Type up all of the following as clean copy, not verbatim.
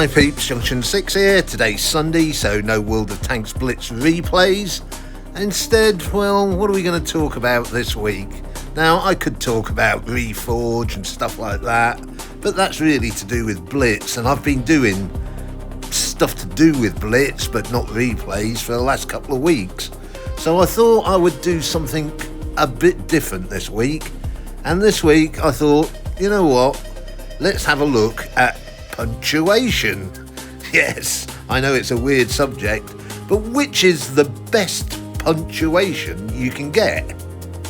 Hi peeps, Junction 6 here. Today's Sunday, so no World of Tanks Blitz replays. Instead, well, what are we going to talk about this week? Now, I could talk about Reforge and stuff like that, but that's really to do with Blitz, and I've been doing stuff to do with Blitz, but not replays for the last couple of weeks. So I thought I would do something a bit different this week, and this week I thought, you know what, let's have a look at punctuation. Yes, I know it's a weird subject, but which is the best punctuation you can get?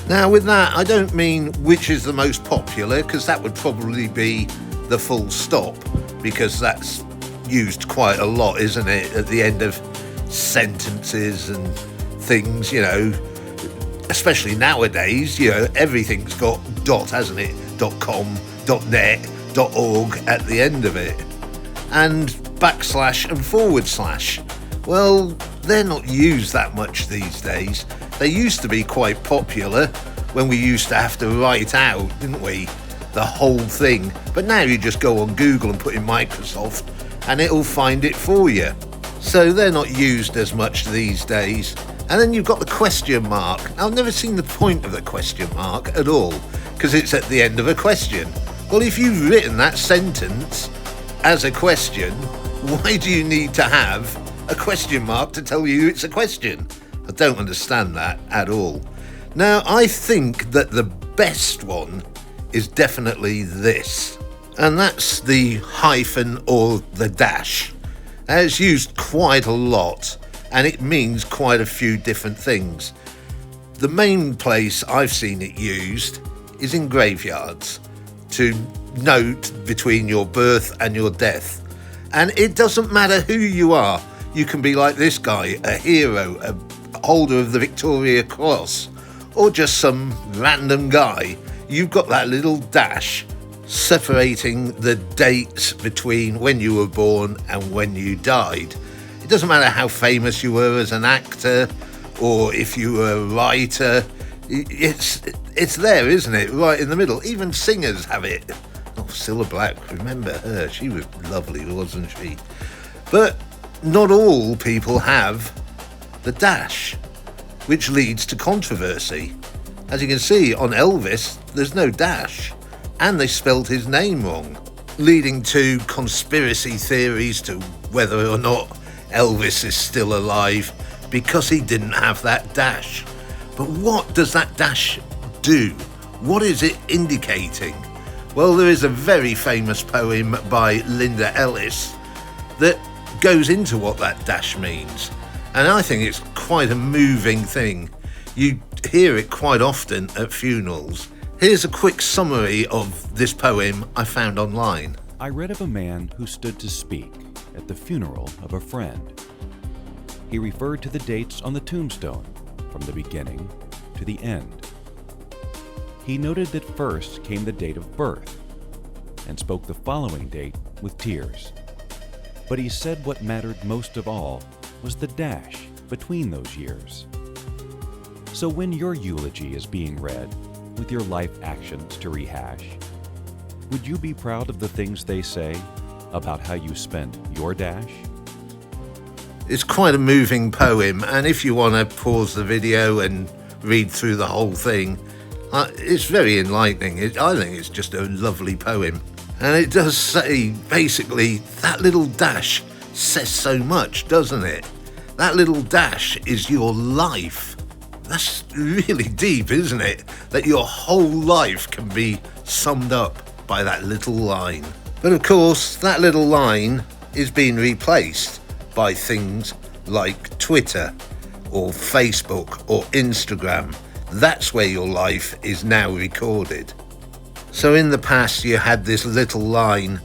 Now with that, I don't mean which is the most popular, because that would probably be the full stop, because that's used quite a lot, isn't it, at the end of sentences and things, you know, especially nowadays, you know, everything's got dot, hasn't it, .com, .net, .org at the end of it, and backslash and forward slash. Well, they're not used that much these days. They used to be quite popular when we used to have to write out, didn't we, the whole thing, but now you just go on Google and put in Microsoft and it'll find it for you. So they're not used as much these days. And then you've got the question mark. I've never seen the point of the question mark at all, because it's at the end of a question. Well, if you've written that sentence as a question, why do you need to have a question mark to tell you it's a question? I don't understand that at all. Now, I think that the best one is definitely this, and that's the hyphen or the dash. It's used quite a lot, and it means quite a few different things. The main place I've seen it used is in graveyards, to note between your birth and your death. And it doesn't matter who you are. You can be like this guy, a hero, a holder of the Victoria Cross, or just some random guy. You've got that little dash separating the dates between when you were born and when you died. It doesn't matter how famous you were as an actor, or if you were a writer. It's there, isn't it? Right in the middle. Even singers have it. Oh, Cilla Black, remember her? She was lovely, wasn't she? But not all people have the dash, which leads to controversy. As you can see on Elvis, there's no dash, and they spelled his name wrong, leading to conspiracy theories to whether or not Elvis is still alive because he didn't have that dash. But what does that dash do? What is it indicating? Well, there is a very famous poem by Linda Ellis that goes into what that dash means, and I think it's quite a moving thing. You hear it quite often at funerals. Here's a quick summary of this poem I found online. I read of a man who stood to speak at the funeral of a friend. He referred to the dates on the tombstone from the beginning to the end. He noted that first came the date of birth and spoke the following date with tears. But he said what mattered most of all was the dash between those years. So when your eulogy is being read with your life actions to rehash, would you be proud of the things they say about how you spent your dash? It's quite a moving poem, and if you want to pause the video and read through the whole thing, it's very enlightening. I think it's just a lovely poem. And it does say, basically, that little dash says so much, doesn't it? That little dash is your life. That's really deep, isn't it? That your whole life can be summed up by that little line. But of course, that little line is being replaced by things like Twitter or Facebook or Instagram. That's where your life is now recorded. So in the past you had this little line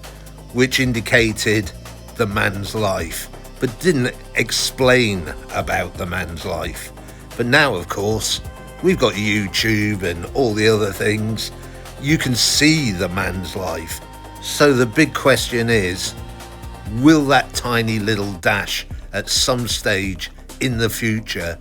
which indicated the man's life, but didn't explain about the man's life. But now, of course, we've got YouTube and all the other things. You can see the man's life. So the big question is, will that tiny little dash at some stage in the future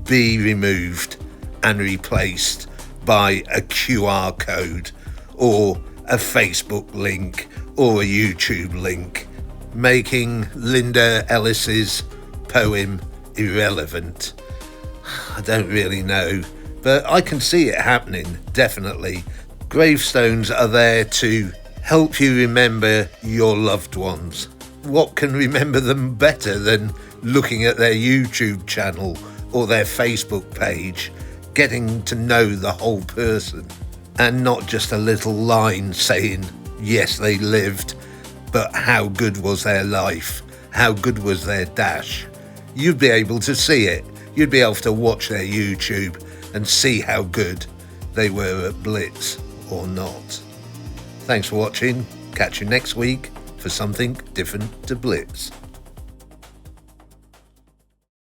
be removed and replaced by a QR code or a Facebook link or a YouTube link? making Linda Ellis's poem irrelevant. I don't really know, but I can see it happening, definitely. Gravestones are there to help you remember your loved ones. What can remember them better than looking at their YouTube channel or their Facebook page, getting to know the whole person, and not just a little line saying, yes, they lived, but how good was their life? How good was their dash? You'd be able to see it. You'd be able to watch their YouTube and see how good they were at Blitz or not. Thanks for watching. Catch you next week for something different to Blitz.